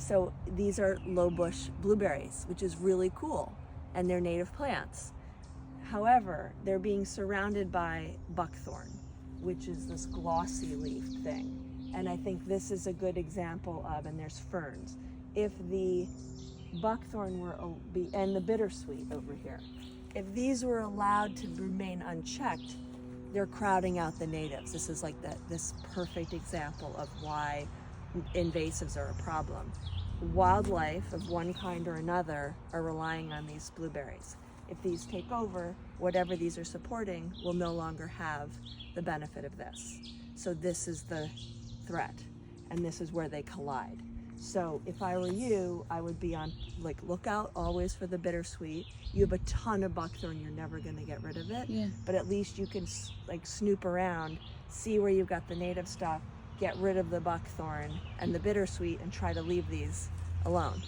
So these are low bush blueberries, which is really cool, and they're native plants. However, they're being surrounded by buckthorn, which is this glossy leafed thing. And I think this is a good example of, and there's ferns. If the buckthorn were, and the bittersweet over here, if these were allowed to remain unchecked, they're crowding out the natives. This is like this perfect example of why invasives are a problem. Wildlife of one kind or another are relying on these blueberries. If these take over, whatever these are supporting will no longer have the benefit of this. So this is the threat, and this is where they collide. So if I were you, I would be on lookout always for the bittersweet. You have a ton of buckthorn, you're never going to get rid of it. Yeah. But at least you can snoop around, see where you've got the native stuff, get rid of the buckthorn and the bittersweet, and try to leave these alone.